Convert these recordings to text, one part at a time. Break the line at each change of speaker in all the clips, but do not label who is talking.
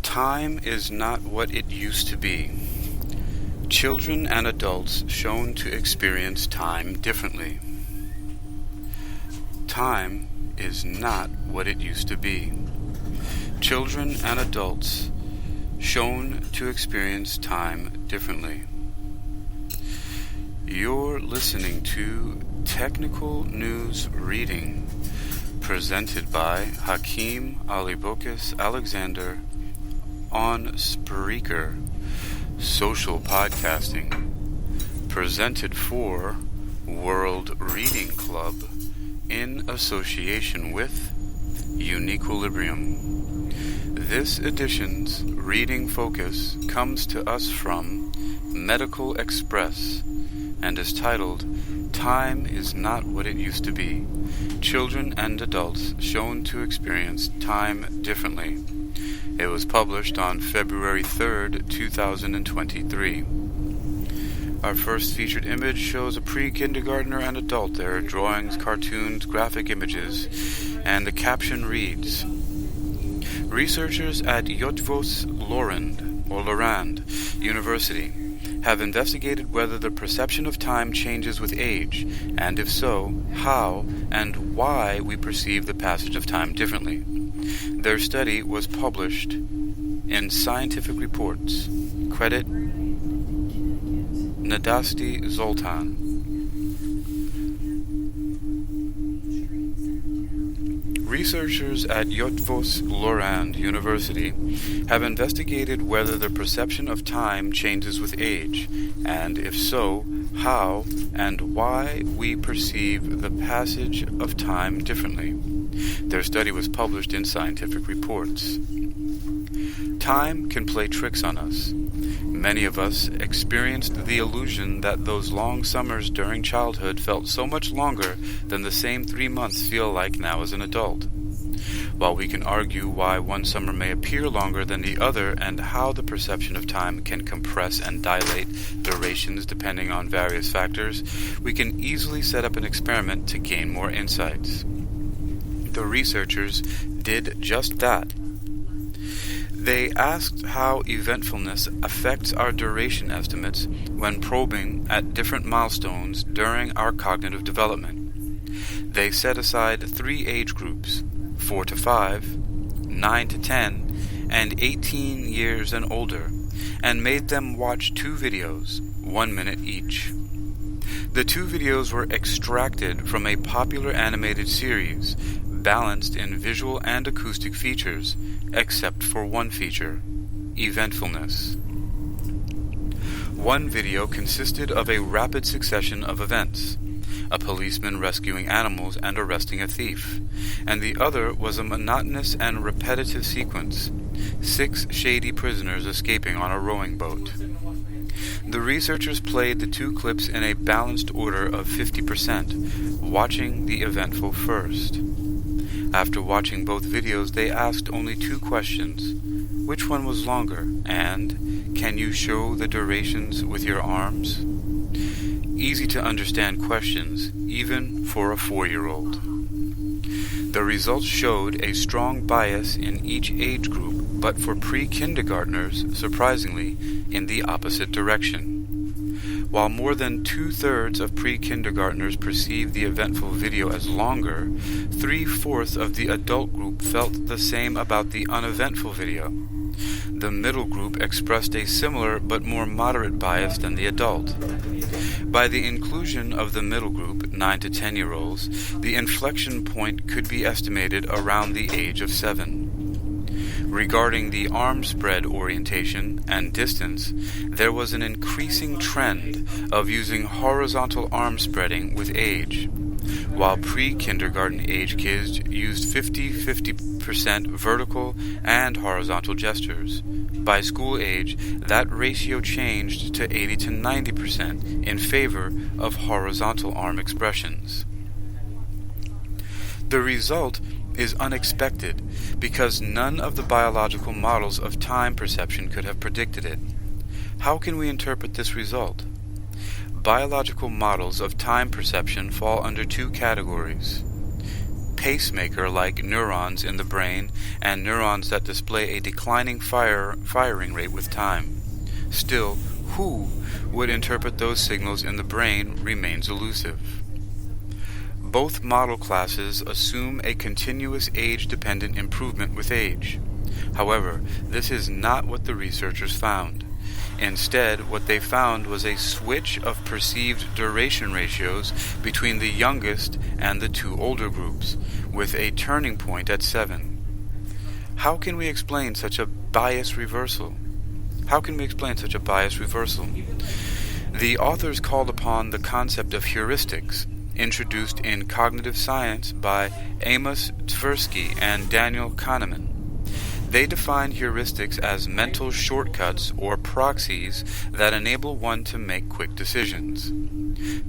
Time is not what it used to be. Children and adults shown to experience time differently. Time is not what it used to be. Children and adults shown to experience time differently. You're listening to Technical News Reading, presented by Hakeem Alibokis Alexander on Spreaker, social podcasting, presented for World Reading Club in association with Uniquilibrium. This edition's reading focus comes to us from Medical Express and is titled Time is Not What It Used to Be. Children and adults shown to experience time differently. It was published on February 3rd, 2023. Our first featured image shows a pre-kindergartner and adult. There are drawings, cartoons, graphic images, and the caption reads, Researchers at Eötvös Loránd University have investigated whether the perception of time changes with age, and if so, how and why we perceive the passage of time differently. Their study was published in Scientific Reports. Credit Nadasti Zoltan. Researchers at Eötvös Loránd University have investigated whether the perception of time changes with age, and if so, how and why we perceive the passage of time differently. Their study was published in Scientific Reports. Time can play tricks on us. Many of us experienced the illusion that those long summers during childhood felt so much longer than the same 3 months feel like now as an adult. While we can argue why one summer may appear longer than the other and how the perception of time can compress and dilate durations depending on various factors, we can easily set up an experiment to gain more insights. The researchers did just that. They asked how eventfulness affects our duration estimates when probing at different milestones during our cognitive development. They set aside 3 age groups, 4 to 5, 9 to 10, and 18 years and older, and made them watch 2 videos, 1 minute each. The 2 videos were extracted from a popular animated series, balanced in visual and acoustic features, except for one feature, eventfulness. One video consisted of a rapid succession of events, a policeman rescuing animals and arresting a thief, and the other was a monotonous and repetitive sequence, 6 shady prisoners escaping on a rowing boat. The researchers played the 2 clips in a balanced order of 50%, watching the eventful first. After watching both videos, they asked only 2 questions. Which one was longer? And, can you show the durations with your arms? Easy to understand questions, even for a 4-year-old. The results showed a strong bias in each age group, but for pre-kindergartners, surprisingly, in the opposite direction. While more than 2/3 of pre-kindergartners perceived the eventful video as longer, 3/4 of the adult group felt the same about the uneventful video. The middle group expressed a similar but more moderate bias than the adult. By the inclusion of the middle group, 9 to 10-year-olds, the inflection point could be estimated around the age of 7. Regarding the arm spread orientation and distance, there was an increasing trend of using horizontal arm spreading with age, while pre-kindergarten age kids used 50% vertical and horizontal gestures. By school age, that ratio changed to 80 to 90% in favor of horizontal arm expressions. The result is unexpected because none of the biological models of time perception could have predicted it. How can we interpret this result? Biological models of time perception fall under 2 categories: pacemaker-like neurons in the brain and neurons that display a declining firing rate with time. Still, who would interpret those signals in the brain remains elusive. Both model classes assume a continuous age-dependent improvement with age. However, this is not what the researchers found. Instead, what they found was a switch of perceived duration ratios between the youngest and the two older groups, with a turning point at 7. How can we explain such a bias reversal? The authors called upon the concept of heuristics, introduced in cognitive science by Amos Tversky and Daniel Kahneman. They define heuristics as mental shortcuts or proxies that enable one to make quick decisions.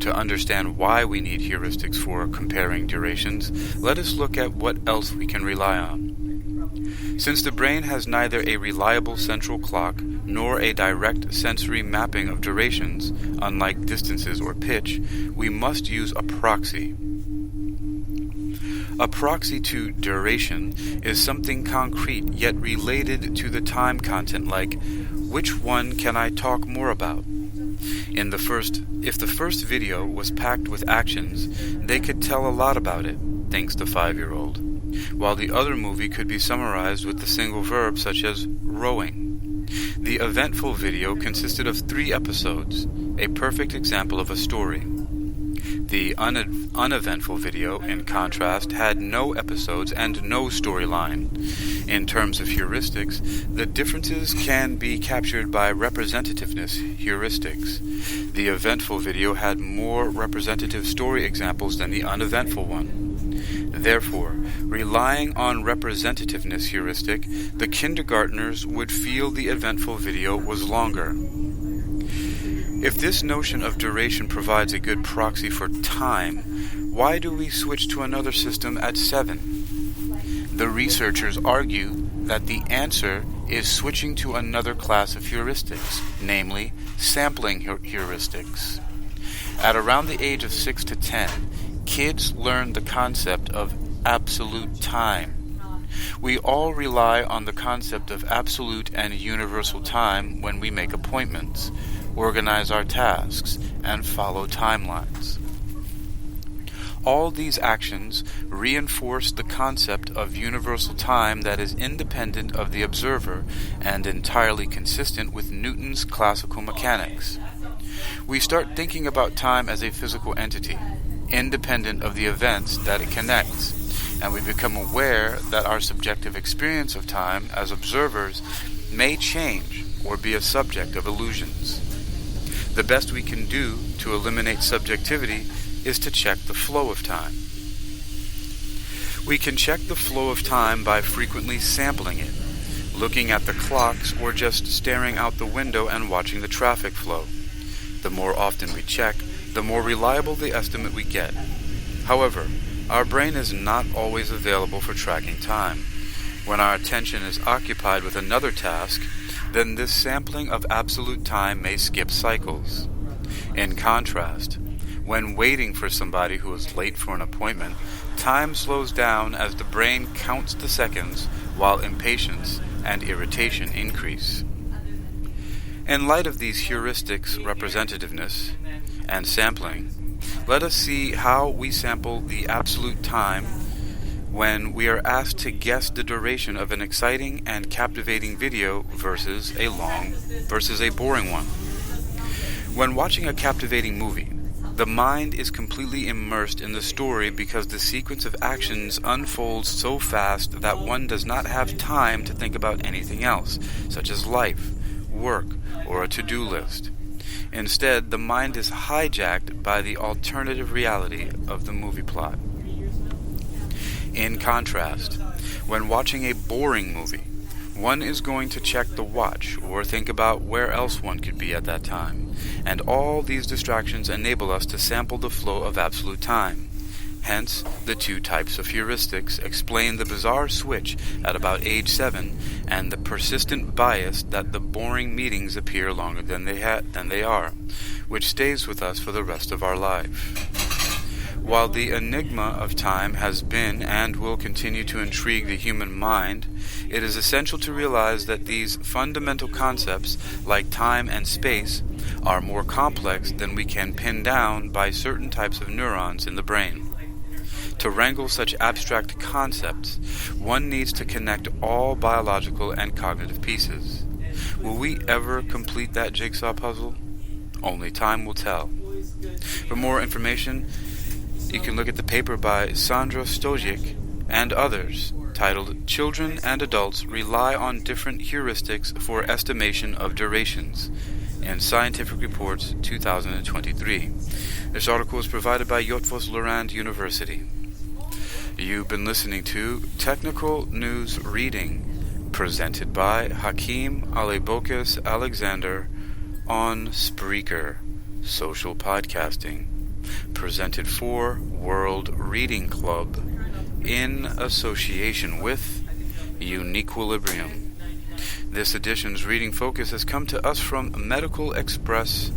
To understand why we need heuristics for comparing durations, let us look at what else we can rely on. Since the brain has neither a reliable central clock nor a direct sensory mapping of durations, unlike distances or pitch, we must use a proxy. A proxy to duration is something concrete yet related to the time content, like, which one can I talk more about? If the first video was packed with actions, they could tell a lot about it, thinks the 5-year-old, while the other movie could be summarized with the single verb such as rowing. The eventful video consisted of 3 episodes, a perfect example of a story. The uneventful video, in contrast, had no episodes and no storyline. In terms of heuristics, the differences can be captured by representativeness heuristics. The eventful video had more representative story examples than the uneventful one. Therefore, relying on representativeness heuristic, the kindergartners would feel the eventful video was longer. If this notion of duration provides a good proxy for time, why do we switch to another system at 7? The researchers argue that the answer is switching to another class of heuristics, namely sampling heuristics. At around the age of 6 to 10, kids learn the concept of absolute time. We all rely on the concept of absolute and universal time when we make appointments, organize our tasks, and follow timelines. All these actions reinforce the concept of universal time that is independent of the observer and entirely consistent with Newton's classical mechanics. We start thinking about time as a physical entity, independent of the events that it connects, and we become aware that our subjective experience of time as observers may change or be a subject of illusions. The best we can do to eliminate subjectivity is to check the flow of time. We can check the flow of time by frequently sampling it, looking at the clocks, or just staring out the window and watching the traffic flow. The more often we check, the more reliable the estimate we get. However, our brain is not always available for tracking time. When our attention is occupied with another task, then this sampling of absolute time may skip cycles. In contrast, when waiting for somebody who is late for an appointment, time slows down as the brain counts the seconds while impatience and irritation increase. In light of these heuristics, representativeness, and sampling, let us see how we sample the absolute time when we are asked to guess the duration of an exciting and captivating video versus a boring one. When watching a captivating movie, the mind is completely immersed in the story because the sequence of actions unfolds so fast that one does not have time to think about anything else, such as life, work, or a to-do list. Instead, the mind is hijacked by the alternative reality of the movie plot. In contrast, when watching a boring movie, one is going to check the watch or think about where else one could be at that time, and all these distractions enable us to sample the flow of absolute time. Hence, the 2 types of heuristics explain the bizarre switch at about age 7 and the persistent bias that the boring meetings appear longer than they are, which stays with us for the rest of our life. While the enigma of time has been and will continue to intrigue the human mind, it is essential to realize that these fundamental concepts, like time and space, are more complex than we can pin down by certain types of neurons in the brain. To wrangle such abstract concepts, one needs to connect all biological and cognitive pieces. Will we ever complete that jigsaw puzzle? Only time will tell. For more information, you can look at the paper by Sandra Stojic and others titled Children and Adults Rely on Different Heuristics for Estimation of Durations in Scientific Reports 2023. This article is provided by Eötvös Loránd University. You've been listening to Technical News Reading, presented by Hakeem Alebokis Alexander on Spreaker, social podcasting, presented for World Reading Club in association with Uniquilibrium. This edition's reading focus has come to us from Medical Express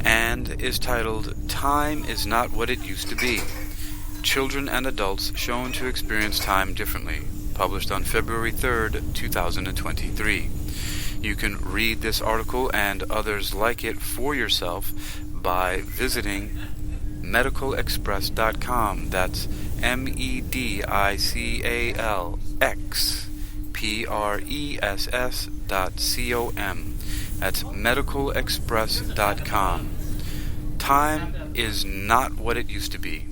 and is titled Time is Not What It Used to Be. Children and Adults Shown to Experience Time Differently, published on February 3rd, 2023. You can read this article and others like it for yourself by visiting medicalexpress.com. That's medicalexpress.com. That's medicalexpress.com. Time is not what it used to be.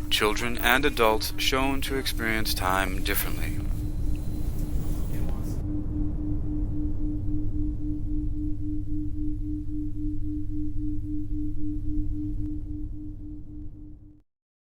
Children and adults shown to experience time differently.